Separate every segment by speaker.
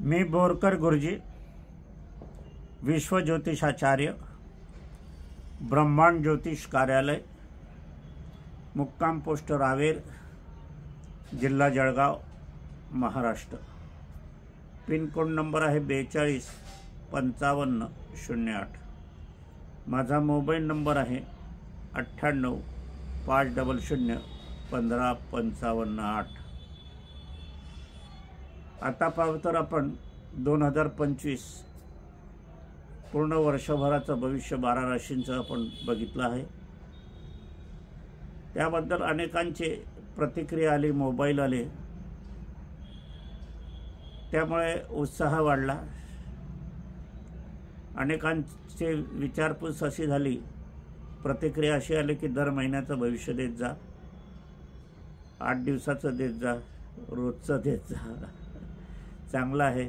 Speaker 1: मी बोरकर गुरुजी, विश्व ज्योतिषाचार्य, ब्रह्मांड ज्योतिष कार्यालय, मुक्काम पोस्ट रावेर, जिल्हा Jalgaon, Maharashtra. Pin code number आहे 425508। माझा मोबाईल नंबर आहे 9850015558। आता पाहू तर आपण 2025 पूर्ण वर्षभराचं भविष्य 12 राशींचं आपण बघितलं आहे। त्याबद्दल अनेकांचे प्रतिक्रिया आली, मोबाईल आले, त्यामुळे उत्साह वाढला। अनेकांचे विचारपूस अशी झाली, प्रतिक्रिया अशी आली की दर महिन्याचं भविष्य देत जा, 8 दिवसाचं देत जा, रोजचं देत जा। चांगलं आहे,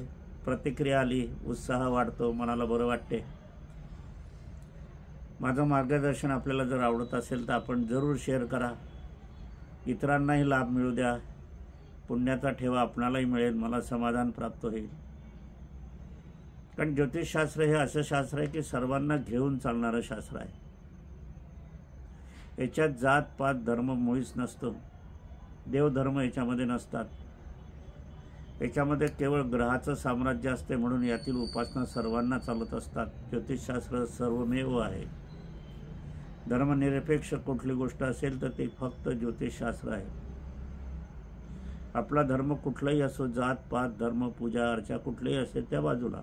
Speaker 1: प्रतिक्रिया आली, उत्साह वाढतो, मनाला बरं वाटते। माझं मार्गदर्शन आपल्याला जर आवडत असेल तर आपण जरूर शेअर करा, इतरांनाही लाभ मिळू द्या। पुण्याचा ठेवा आपणालाही मिळेल, मला समाधान प्राप्त होईल। कारण ज्योतिषशास्त्र हे असं शास्त्र आहे की सर्वांना घेऊन चालणारं शास्त्र आहे। याच्यात जात पात धर्म मुळीच नसतो, देवधर्म याच्यामध्ये नसतात। याच्यामध्ये केवळ ग्रहाचं साम्राज्य असते, म्हणून यातील उपासना सर्वांना चालत असतात। ज्योतिषशास्त्र सर्वमेव आहे। धर्मनिरपेक्ष कुठली गोष्ट असेल तर ते फक्त ज्योतिषशास्त्र आहे। आपला धर्म कुठलाही असो, जात पात धर्म, पूजा अर्चा कुठलेही असेल, त्या बाजूला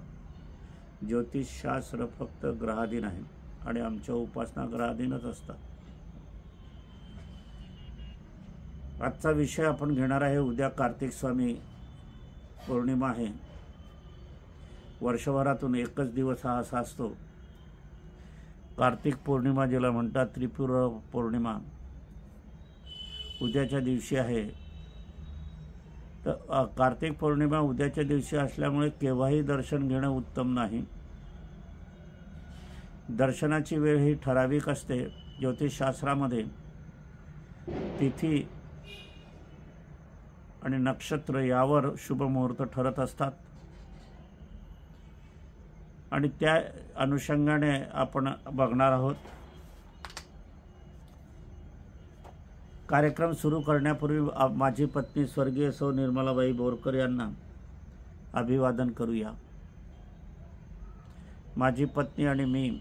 Speaker 1: ज्योतिषशास्त्र फक्त ग्रहाधीन आहे आणि आमच्या उपासना ग्रहाधीनच असतात। आजचा विषय आपण घेणार आहे, उद्या कार्तिक स्वामी पौर्णिमा आहे। वर्षभरातून एकच दिवस हा असा असतो, कार्तिक पौर्णिमा ज्याला म्हणतात, त्रिपुरा पौर्णिमा उद्याच्या दिवशी आहे। तर कार्तिक पौर्णिमा उद्याच्या दिवशी असल्यामुळे केव्हाही दर्शन घेणं उत्तम नाही। दर्शनाची वेळ ही ठराविक असते। ज्योतिषशास्त्रामध्ये तिथी आणि नक्षत्र यावर शुभ मुहूर्त ठरत असतात आणि त्या अनुषंगाने आपण बघणार आहोत। कार्यक्रम सुरू करण्यापूर्वी माझी पत्नी स्वर्गीय सौ निर्मलाबाई बोरकर यांना अभिवादन करूया। माझी पत्नी आणि मी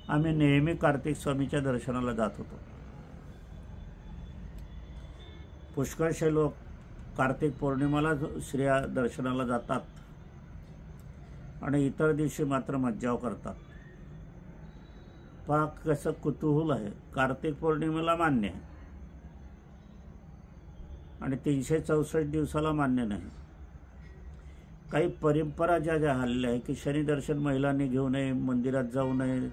Speaker 1: आम्ही नेहमी कार्तिक स्वामीच्या दर्शनाला जात होतो। पुष्कळशे लोक कार्तिक पौर्णिमेला श्रेया दर्शनाला जातात आणि इतर दिवशी मात्र मज्जाव करतात। पहा कसं कुतूहल आहे। कार्तिक पौर्णिमेला मान्य आहे आणि 364 दिवसाला मान्य नाही। काही परंपरा ज्या हल्ल्या आहे की शनिदर्शन महिलांनी घेऊ नये, मंदिरात जाऊ नये,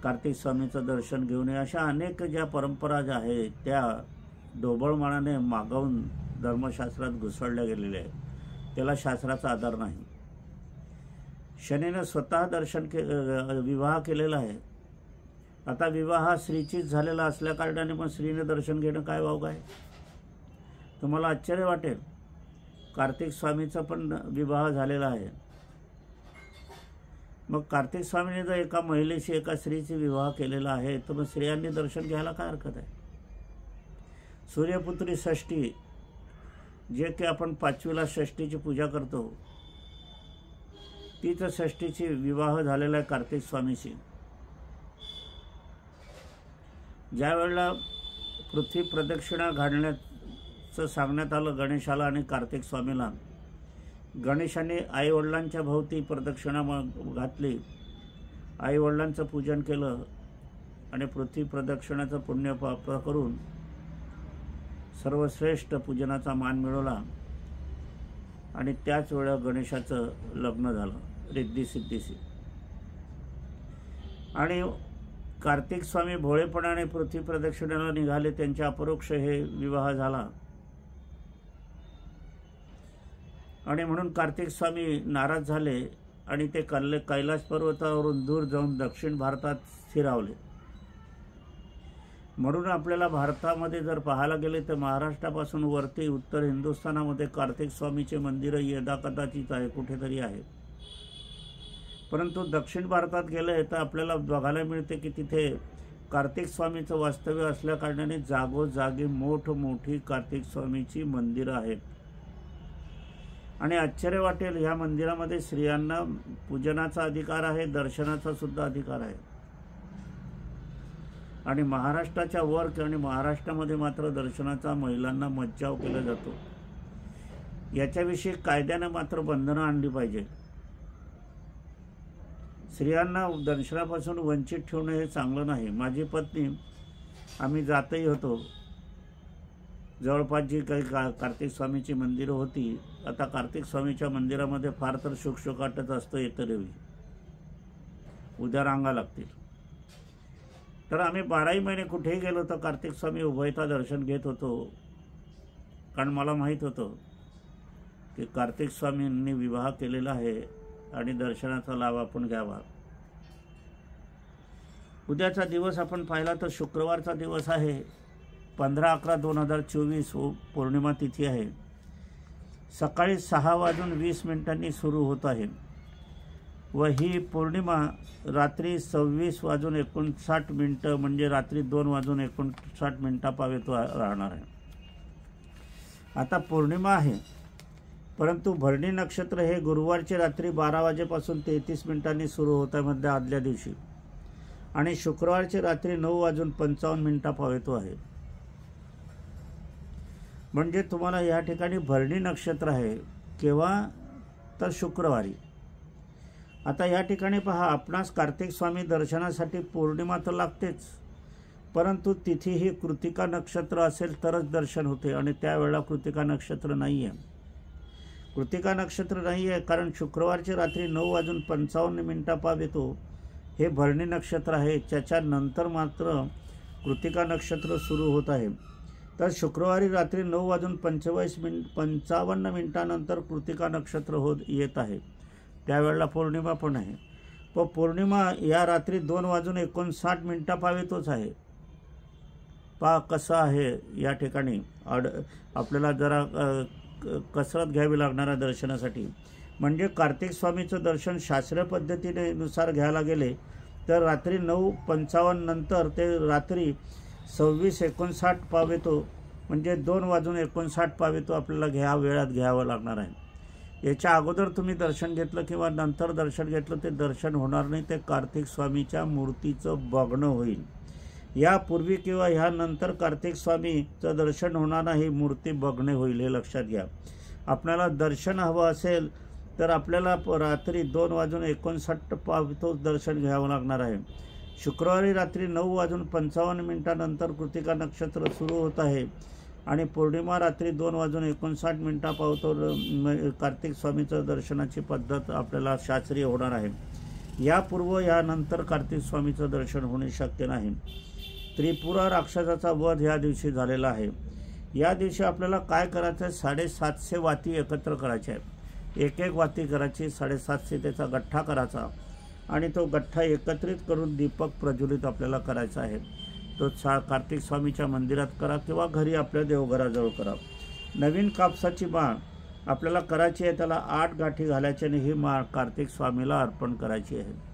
Speaker 1: कार्तिक स्वामीचं दर्शन घेऊ नये, अशा अनेक ज्या परंपरा ज्या आहेत त्या ढोबळमानाने मागवून धर्मशास्त्रात घुसळल्या गेलेल्या आहेत। त्याला शास्त्राचा आधार नाही। शनीने स्वतः विवाह केलेला आहे। आता विवाह हा स्त्रीचीच झालेला असल्या कारणाने मग स्त्रीने दर्शन घेणं काय वावग आहे? तुम्हाला आश्चर्य वाटेल, कार्तिक स्वामीचा पण विवाह झालेला आहे। मग कार्तिक स्वामीने जर एका महिलेशी, एका स्त्रीचा विवाह केलेला आहे, तर मग स्त्रियांनी दर्शन घ्यायला काय हरकत आहे? सूर्यपुत्री षष्ठी, जे की आपण 5वीला षष्ठीची पूजा करतो, तीच षष्ठीची विवाह झालेला आहे कार्तिक स्वामीशी। ज्या वेळेला पृथ्वी प्रदक्षिणा घालण्याचं सांगण्यात आलं गणेशाला आणि कार्तिक स्वामीला, गणेशाने आईवडिलांच्या भोवती प्रदक्षिणा घातली, आईवडिलांचं पूजन केलं आणि पृथ्वी प्रदक्षिणाचं पुण्य प्राप्त करून सर्वश्रेष्ठ पूजनाचा मान मिळवला आणि त्याच वेळा गणेशाचं लग्न झालं रिद्धी-सिद्धीशी। आणि कार्तिक स्वामी भोळेपणाने पृथ्वी प्रदक्षिणेला निघाले, त्यांच्या अपरोक्ष हे विवाह झाला आणि म्हणून कार्तिक स्वामी नाराज झाले आणि ते कैलास पर्वतावरून दूर जाऊन दक्षिण भारतात स्थिरावले म्हणून आपल्याला भारतामध्ये जर पाहायला गेले तर महाराष्ट्रापासून वरती उत्तर हिंदुस्थानामध्ये कार्तिक स्वामीचे मंदिरं यदा कदाचित आहे, कुठेतरी आहे. परंतु दक्षिण भारतात गेले तर आपल्याला बघायला मिळते की तिथे कार्तिक स्वामीचं वास्तव्य असल्या कारणाने जागोजागी मोठमोठी कार्तिक स्वामीची मंदिरं आहेत. आणि आश्चर्य वाटेल, ह्या मंदिरामध्ये स्त्रियांना पूजनाचा अधिकार आहे, दर्शनाचा सुद्धा अधिकार आहे. आणि महाराष्ट्राच्या वर आणि महाराष्ट्रामध्ये मात्र दर्शनाचा महिलांना मज्जाव केला जातो. याच्याविषयी कायद्यानं मात्र बंधनं आणली पाहिजे. स्त्रियांना दर्शनापासून वंचित ठेवणं हे चांगलं नाही. माझी पत्नी, आम्ही जातही होतो, जवळपास जी काही कार्तिक स्वामीची मंदिरं होती, आता कार्तिक स्वामीच्या मंदिरामध्ये फार तर शुकशुकाटच असतं, येतं रवी, उद्या रांगा लागतील. तर आम्ही 12ही महिने कुठेही गेलो तर कार्तिक स्वामी उभयता दर्शन घेत होतो. कारण मला माहीत होतं की कार्तिक स्वामींनी विवाह केलेला आहे आणि दर्शनाचा लाभ आपण घ्यावा. उद्याचा दिवस आपण पाहिला तर शुक्रवारचा दिवस आहे, 15/11/2024 पौर्णिमा तिथी आहे. सकाळी 6:20 सुरू होत आहे व ही पौर्णिमा रात्री 26:59 म्हणजे रात्री 2:59 पावेतो राहणार आहे. आता पौर्णिमा आहे, परंतु भरणी नक्षत्र हे गुरुवारचे रात्री 12 वाजेपासून 33 मिनिटांनी सुरू होत आहे मध्य आदल्या दिवशी, आणि शुक्रवारचे रात्री 9:55 पावेतो आहे. म्हणजे तुम्हाला या ठिकाणी भरणी नक्षत्र आहे केव्हा, तर शुक्रवारी. आता या ठिकाणी पहा, आपणास कार्तिक स्वामी दर्शनासाठी पौर्णिमा तर लागतेच, परंतु तिथी ही कृतिका नक्षत्र असेल तरच दर्शन होते, आणि त्यावेळेला कृतिका नक्षत्र नाही आहे. कृतिका नक्षत्र नाही आहे कारण शुक्रवारची रात्री 9:55 पावेतो हे भरणी नक्षत्र आहे. त्याच्यानंतर मात्र कृतिका नक्षत्र सुरू होत आहे. तर शुक्रवारी रात्री 9:55 नंतर कृतिका नक्षत्र येत आहे, त्यावेळेला पौर्णिमा पण आहे. व पौर्णिमा या रात्री 2:59 पावेतोच आहे. पहा कसं आहे या ठिकाणी आपल्याला जरा कसरत घ्यावी लागणार आहे दर्शनासाठी. म्हणजे कार्तिक स्वामीचं दर्शन शास्त्रीय पद्धतीने नुसार घ्यायला गेले तर रात्री 9:55 नंतर ते रात्री 26:59 पावेतो, म्हणजे 2:59 पावेतो आपल्याला वेळात घ्यावं लागणार आहे. याच्या अगोदर तुम्ही दर्शन घेतलं किंवा नंतर दर्शन घेतलं ते दर्शन होणार नाही, ते कार्तिक स्वामीच्या मूर्तीचं बघणं होईल. यापूर्वी किंवा ह्यानंतर कार्तिक स्वामीचं दर्शन होणार नाही, मूर्ती बघणे होईल, हे लक्षात घ्या. आपल्याला दर्शन हवं असेल तर आपल्याला रात्री 2:59 पावेतोच दर्शन घ्यावं लागणार आहे. शुक्रवारी रात्री 9:55 नंतर कृतिका नक्षत्र सुरू होत आहे आणि पौर्णिमा रात्री 2:59 पावतो कार्तिक स्वामीचं दर्शनाची पद्धत आपल्याला शास्त्रीय होणार आहे. यापूर्व यानंतर कार्तिक स्वामीचं दर्शन होणे शक्य नाही. त्रिपुरा राक्षसाचा वध या दिवशी झालेला आहे. या दिवशी आपल्याला काय करायचं आहे, 750 वाती एकत्र करायच्या आहेत. एक वाती करायची, 750 त्याचा गठ्ठा करायचा आणि तो गठ्ठा एकत्रित करून दीपक प्रज्वलित आपल्याला करायचा आहे. तो कार्तिक स्वामीच्या मंदिरात करा किंवा घरी आपल्या देवघराजवळ करा. नवीन कापसाची माळ आपल्याला करायची आहे, त्याला 8 गाठी घालायची आणि ही माळ कार्तिक स्वामीला अर्पण करायची आहे.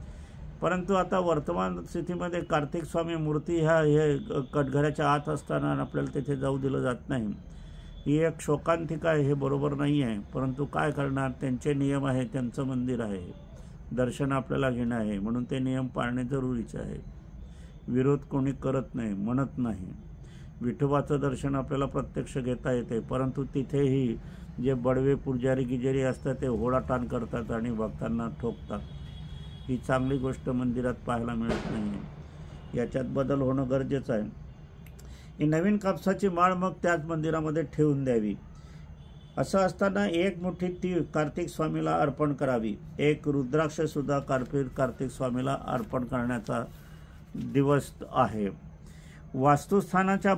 Speaker 1: परंतु आता वर्तमान स्थितीमध्ये कार्तिक स्वामी मूर्ती हे कटघऱ्याच्या आत असताना आपल्याला तिथे जाऊ दिलं जात नाही. ही एक शोकांतिका आहे, हे बरोबर नाही आहे. परंतु काय करणार, त्यांचे नियम आहे, त्यांचं मंदिर आहे, दर्शन आपल्याला घेणं आहे, म्हणून ते नियम पाळणे जरुरीचे आहे. विरोध कोणी करत नाही, म्हणत नाही. विठोबाचं दर्शन आपल्याला प्रत्यक्ष घेता येते, परंतु तिथेही जे बडवे पुजारी गिजारी असतात ते होडाटाण करतात आणि भक्तांना ठोकतात. ही चांगली गोष्ट मंदिरात पाहायला मिळत नाही. याच्यात बदल होणं गरजेचं आहे. ही नवीन कापसाची माळ मग त्याच मंदिरामध्ये ठेवून द्यावी. असं असताना 1 मुठी तीळ कार्तिक स्वामीला अर्पण करावी. 1 रुद्राक्ष सुद्धा कार्तिक स्वामीला अर्पण करण्याचा दिवस आहे. वास्तुस्थानाच्या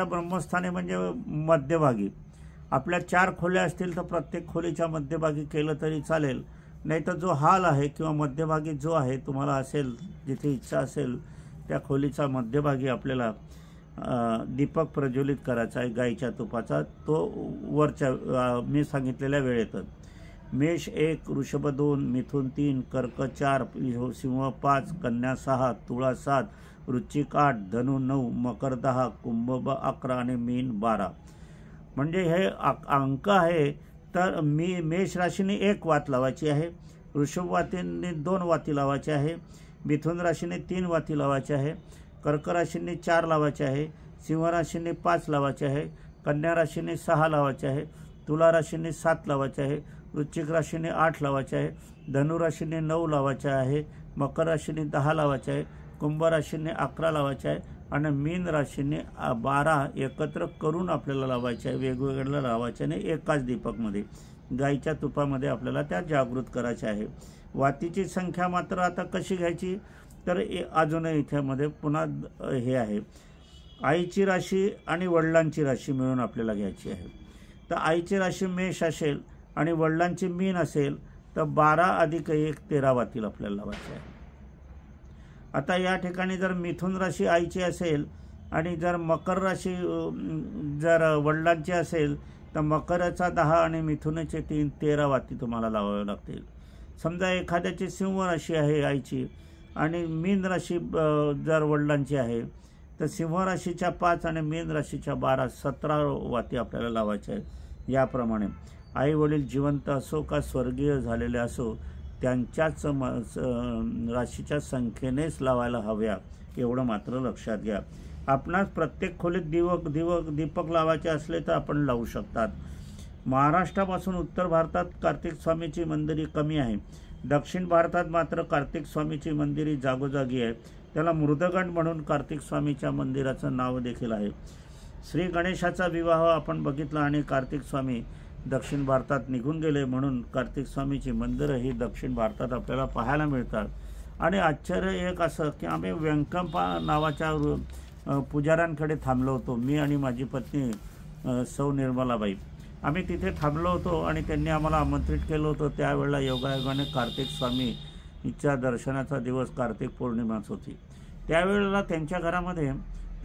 Speaker 1: ब्रह्मस्थाने म्हणजे मध्यभागी. आपल्या 4 खोल्या असतील तर प्रत्येक खोलीच्या मध्यभागी केलं तरी चालेल, नाही तर जो हॉल आहे किंवा मध्यभागी जो आहे तुम्हाला असेल, जिथे इच्छा असेल त्या खोलीचा मध्यभागी आपल्याला दीपक प्रज्वलित करायचा आहे गाईच्या तुपाचा, तो वरच्या मी सांगितलेल्या वेळेतच. मेष 1, वृषभ 2, मिथुन 3, कर्क 4, सिंह 5, कन्या 6, तुळा 7, वृश्चिक 8, धनु 9, मकर 10, कुंभ 11 आणि मीन 12. म्हणजे हे अंक आहे. तर मेष राशीने 1 वात लावायची आहे, वृषभ वातीने 2 वाती लावायची आहे, मिथुन राशीने 3 वाती लावायची आहे, कर्क राशीने 4 लावायचे आहे, सिंह राशीने 5 लावायचे आहे, कन्या राशीने 6 लावायचे आहे, तुला राशीने 7 लावायचे आहे, वृश्चिक राशीने 8 लावायचे आहे, धनु राशीने 9 लावायचे आहे, मकर राशीने 10 लावायचे आहे, कुंभ राशीने 11 लावायचे आहे आणि मीन राशीने 12 एकत्र करून आपल्याला लावायचे आहे. वेगवेगळ्या लावायचे नाही, एकाच दीपकमध्ये गाईच्या तुपामध्ये आपल्याला त्या जागृत करायच्या आहे. वातीची संख्या मात्र आता कशी घ्यायची, तर अजूनही इथ्यामध्ये पुन्हा हे आहे, आईची राशी आणि वडिलांची राशी मिळून आपल्याला घ्यायची आहे. तर आईची राशी मेष असेल आणि वडिलांची मीन असेल तर 12 अधिक 1 13 वातील आपल्याला लावायचे आहे. आता या ठिकाणी जर मिथुन राशी आईची असेल आणि जर मकर राशी जर वडिलांची असेल तर मकराचा 10 आणि मिथुनाचे 3 13 वाती तुम्हाला लावावे लागतील. समजा एखाद्याची सिंह राशी आहे आईची आणि मीन राशी जर वडिलांची आहे तर सिंह राशीच्या 5 आणि मीन राशीच्या 12 17 वाती आपल्याला लावायच्या आहेत. याप्रमाणे आई वडील जिवंत असो का स्वर्गीय झालेले असो त्यांच्याच राशीच्या संख्येनेच लावायला हव्या, एवढं मात्र लक्षात घ्या. आपणास प्रत्येक खोलीत दीपक लावायचे असले तर आपण लावू शकतात. महाराष्ट्रापासून उत्तर भारतात कार्तिक स्वामीची मंदिरे कमी आहे. दक्षिण भारतात मात्र कार्तिक स्वामीची मंदिरे जागोजागी आहे. त्याला मृदगंड म्हणून कार्तिक स्वामीच्या मंदिराचं नाव देखील आहे. श्री गणेशाचा विवाह आपण बघितला आणि कार्तिक स्वामी दक्षिण भारतात निघून गेले म्हणून कार्तिक स्वामीची मंदिरं ही दक्षिण भारतात आपल्याला पाहायला मिळतात. आणि आश्चर्य एक असं की आम्ही व्यंकंपा नावाच्या पुजाऱ्यांकडे थांबलो होतो, मी आणि माझी पत्नी सौ निर्मलाबाई. आम्ही तिथे थांबलो होतो आणि त्यांनी आम्हाला आमंत्रित केलं होतं. त्यावेळेला योगायोगाने कार्तिक स्वामीच्या दर्शनाचा दिवस कार्तिक पौर्णिमाच होती. त्यावेळेला त्यांच्या घरामध्ये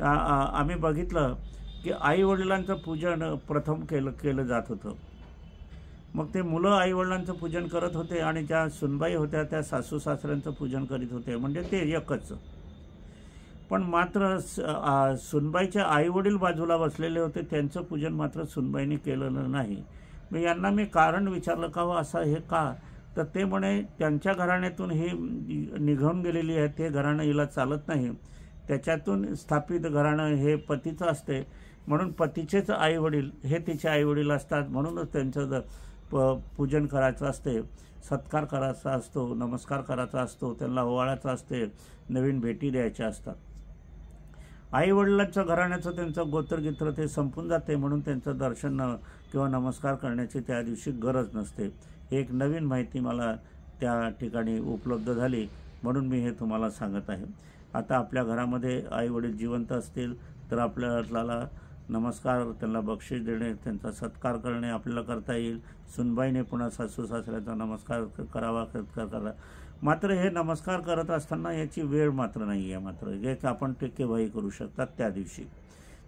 Speaker 1: आम्ही बघितलं की आई वडिलांचं पूजन प्रथम केलं जात होतं. मग ते मुलं आई वडिलांचं पूजन करत होते आणि ज्या सुनबाई होत्या त्या सासू सासऱ्यांचं पूजन करीत होते, म्हणजे ते एकच. पण मात्र सुनबाईचे आई वडील बाजूला बसलेले होते, त्यांचं पूजन मात्र सुनबाईंनी केलेलं नाही. मग यांना मी कारण विचारलं का असं हे का, तर ते म्हणे त्यांच्या घराण्यातून ही निघून गेलेली आहे, ते घराणं हिला चालत नाही, त्याच्यातून स्थापित घराणं हे पतीचं असते म्हणून पतीचेच आई वडील हे तिचे आई वडील असतात, म्हणूनच त्यांचं पूजन करायचं असते, सत्कार करायचा असतो, नमस्कार करायचा असतो, त्यांना ओवाळायचं असते, नवीन भेटी द्यायच्या असतात. आई वडिलांच्या घराण्याचं त्यांचं गोत्रगित्र ते संपून जाते म्हणून त्यांचं दर्शन किंवा नमस्कार करण्याची त्या दिवशी गरज नसते. एक नवीन माहिती मला त्या ठिकाणी उपलब्ध झाली म्हणून मी हे तुम्हाला सांगत आहे. आता आपल्या घरामध्ये आई वडील जिवंत असतील तर आपल्याला नमस्कार, त्यांना बक्षीस देणे, त्यांचा सत्कार करणे आपल्याला करता येईल. सुनबाईने पुन्हा सासू सासऱ्याचा नमस्कार करावा करा. मात्र हे नमस्कार करत असताना याची वेळ मात्र नाही आहे. मात्र एक आपण टेकेबाई करू शकतात त्या दिवशी.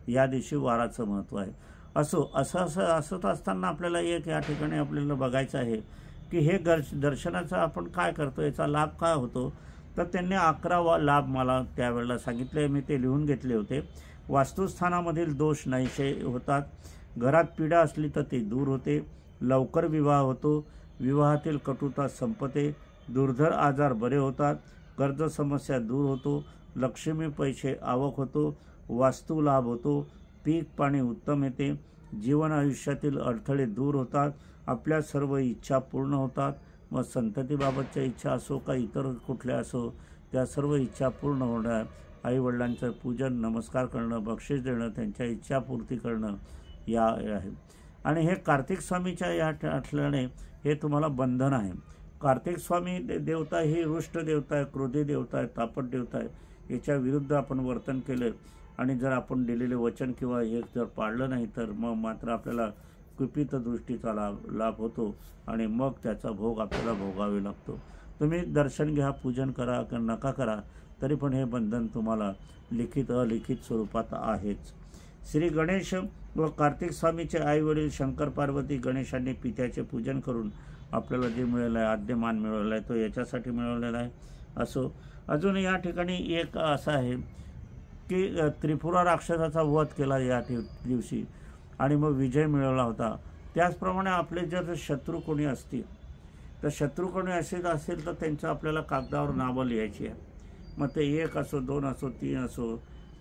Speaker 1: या दिवशी वाराचं महत्त्व आहे. असत असताना आपल्याला एक या ठिकाणी आपल्याला बघायचं आहे की हे दर्शनाचा आपण काय करतो, याचा लाभ काय होतो. तर त्यांनी 11 लाभ मला त्यावेळेला सांगितले, मी ते लिहून घेतले होते. वास्तुस्थानामधील दोष नाहीसे होतात, घरात पीडा असली तर ती दूर होते, लवकर विवाह होतो, विवाहातील कटुता संपते, दुर्धर आजार बरे होतात, कर्ज समस्या दूर होतो, लक्ष्मी पैसे आवक होतो, वास्तू लाभ होतो, पीक पाणी उत्तम येते, जीवन आयुष्यातील अडथळे दूर होतात, आपल्या सर्व इच्छा पूर्ण होतात. मग संततीबाबतच्या इच्छा असो का इतर कुठल्या असो त्या सर्व इच्छा पूर्ण होणार. आईवडिलांचं पूजन नमस्कार करणं, बक्षीस देणं, त्यांच्या इच्छापूर्ती करणं या आहे. आणि हे कार्तिक स्वामीच्या या असल्याने हे तुम्हाला बंधन आहे. कार्तिक स्वामी देवता ही रुष्ट देवता आहे, क्रोधी देवता आहे, तापट देवता आहे. याच्या विरुद्ध आपण वर्तन केलं आणि जर आपण दिलेले वचन किंवा हे जर पाळलं नाही तर मग मात्र आपल्याला कुपित दृष्टीचा लाभ होतो आणि मग त्याचा भोग आपल्याला भोगावे लागतो. तुम्ही दर्शन घ्या, पूजन करा नका करा, तरी पण हे बंधन तुम्हाला लिखित अलिखित स्वरूपात आहेच. श्री गणेश व कार्तिक स्वामीचे आई वडील शंकर पार्वती गणेशांनी पित्याचे पूजन करून आपल्याला जे मिळालं आहे, आद्यमान मिळवला आहे, तो याच्यासाठी मिळवलेला आहे. असो, अजून या ठिकाणी एक असं आहे की त्रिपुरा राक्षसाचा वध केला या दिवशी आणि मग विजय मिळवला होता. त्याचप्रमाणे आपले जर शत्रू कोणी असतील तर शत्रू कोणी असेल तर त्यांचं आपल्याला कागदावर नावं लिहायची आहे. मग ते 1 असो, 2 असो, 3 असो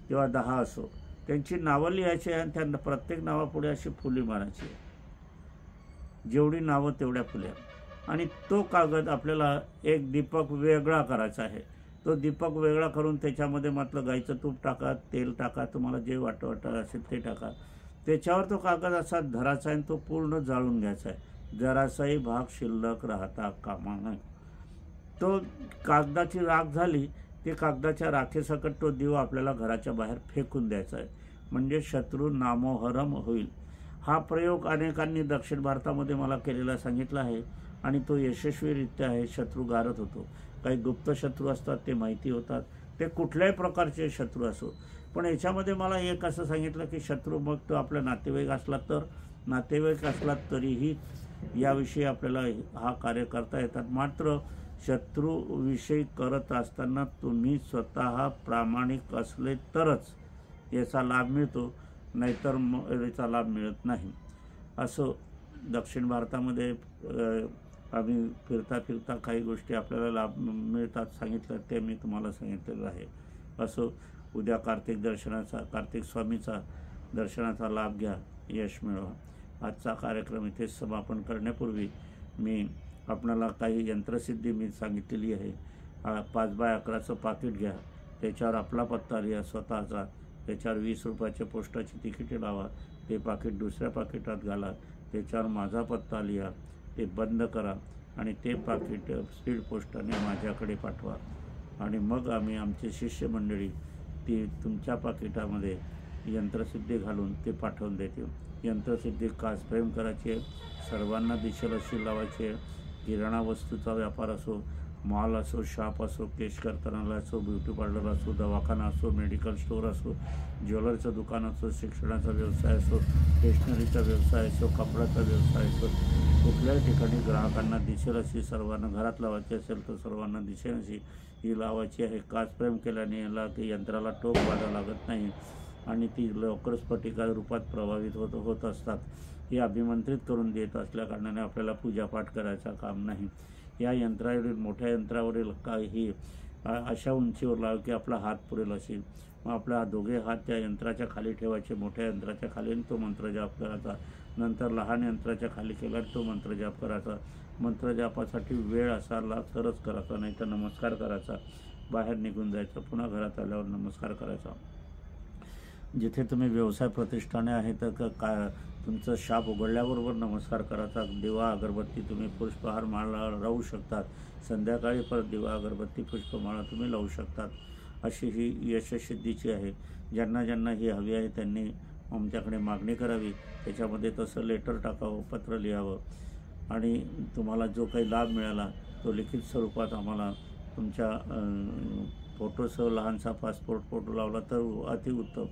Speaker 1: किंवा 10 असो, त्यांची नावं लिहायची आहे आणि त्यांना प्रत्येक नावापुढे अशी फुली मारायची आहे. जेवढी नावं तेवढ्या फुल्या. आणि तो कागद आपल्याला एक दीपक वेगळा करायचा आहे. तो दीपक वेगळा करून त्याच्यामध्ये मात्र गाईचं तूप टाका, तेल टाका, तुम्हाला जे वाटत असेल ते टाका. त्याच्यावर तो कागद असा धरायचा आहे आणि तो पूर्ण जाळून घ्यायचा आहे. जरासाही भाग शिल्लक राहता कामा नये. तो कागदाची राख झाली, ते कागदाच्या राखेसकट तो दिवा आपल्याला घराच्या बाहेर फेकून द्यायचा आहे. म्हणजे शत्रू नामोहरम होईल. हा प्रयोग अनेकांनी दक्षिण भारतामध्ये मला केलेला सांगितला आहे आणि तो यशस्वीरित्या आहे. शत्रू गारत होतो. काही गुप्त शत्रू असतात, ते माहिती होतात. ते कुठल्याही प्रकारचे शत्रू असो. पण याच्यामध्ये मला एक असं सांगितलं की शत्रू मग तो आपला नातेवाईक असला तरीही याविषयी आपल्याला हा कार्य करता येतात. मात्र शत्रूविषयी करत असताना तुम्ही स्वतः प्रामाणिक असले तरच याचा लाभ मिळतो, नाहीतर याचा लाभ मिळत नाही. असं दक्षिण भारतामध्ये आम्ही फिरता काही गोष्टी आपल्याला लाभ मिळतात सांगितलं, ते मी तुम्हाला सांगितलेलं आहे. असो, उद्या कार्तिक स्वामीचा दर्शनाचा लाभ घ्या, यश मिळवा. आजचा कार्यक्रम इथे समापन करण्यापूर्वी मी आपणाला काही यंत्रसिद्धी मी सांगितलेली आहे. 5x11चं पाकिट घ्या, त्याच्यावर आपला पत्ता लिहा स्वतःचा, त्याच्यावर 20 रुपयाचे पोस्टाची तिकिटे लावा, ते पाकिट दुसऱ्या पाकिटात घाला, त्याच्यावर माझा पत्ता लिहा, ते बंद करा आणि ते पाकिट स्पीड पोस्टाने माझ्याकडे पाठवा. आणि मग आमची शिष्य मंडळी ती तुमच्या पाकिटामध्ये यंत्रसिद्धी घालून ते पाठवून देते. यंत्रसिद्धी काच फ्रेम करायची आहे, सर्वांना दिसेल अशी लावायची आहे. किराणा वस्तूचा व्यापार असो, मॉल असो, शॉप असो, केश कर्तनालय असो, ब्युटी पार्लर असो, दवाखाना असो, मेडिकल स्टोअर असो, ज्वेलरचं दुकान असो, शिक्षणाचा व्यवसाय असो, स्टेशनरीचा व्यवसाय असो, कपड्याचा व्यवसाय असो, कुठल्याही ठिकाणी ग्राहकांना दिसेल अशी सर्वांना घरात लावायची असेल तर सर्वांना दिसेल अशी ही लावायची आहे. काच फ्रेम केल्याने याला की यंत्राला टोक वाजा लागत नाही आणि ती लवकर स्फटिका रूपात प्रभावित होत असतात. हे अभिमंत्रित करून देत असल्याकारणाने आपल्याला पूजापाठ करायचा काम नाही. या यंत्रावरील मोठ्या यंत्रावरील काही अशा उंचीवर लाव की आपला हात पुरेल असेल. मग आपला दोघे हात त्या यंत्राच्या खाली ठेवायचे, मोठ्या यंत्राच्या खाली, तो मंत्र जाप करायचा. नंतर लहान यंत्राच्या खाली केला तो मंत्र जाप करायचा. मंत्रजापासाठी वेळ असाला तरच करायचा, नाही तर नमस्कार करायचा, बाहेर निघून जायचं, पुन्हा घरात आल्यावर नमस्कार करायचा. जिथे तुम्ही व्यवसाय प्रतिष्ठाने आहे तर तुमचं शाप उघडल्याबरोबर नमस्कार करायचा. दिवा अगरबत्ती तुम्ही पुष्पहार माळा लावू शकतात. संध्याकाळी परत दिवा अगरबत्ती पुष्पमाळा तुम्ही लावू शकतात. अशी ही यशसिद्धीची आहे. ज्यांना ही हवी आहे त्यांनी आमच्याकडे मागणी करावी. त्याच्यामध्ये तसं लेटर टाकावं, पत्र लिहावं आणि तुम्हाला जो काही लाभ मिळाला तो लिखित स्वरूपात आम्हाला तुमच्या फोटोसह लहानसा पासपोर्ट फोटो लावला तर अतिउत्तम.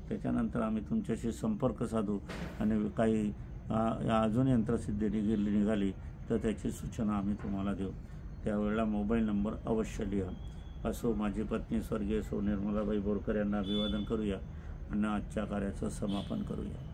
Speaker 1: त्याच्यानंतर आम्ही तुमच्याशी संपर्क साधू आणि काही अजून यंत्रसिद्धी निघाली तर त्याची सूचना आम्ही तुम्हाला देऊ. त्यावेळेला मोबाईल नंबर अवश्य लिहा. असो, माझी पत्नी स्वर्गीय सौ निर्मलाबाई बोरकर यांना अभिवादन करूया आणि आजच्या कार्याचं समापन करूया.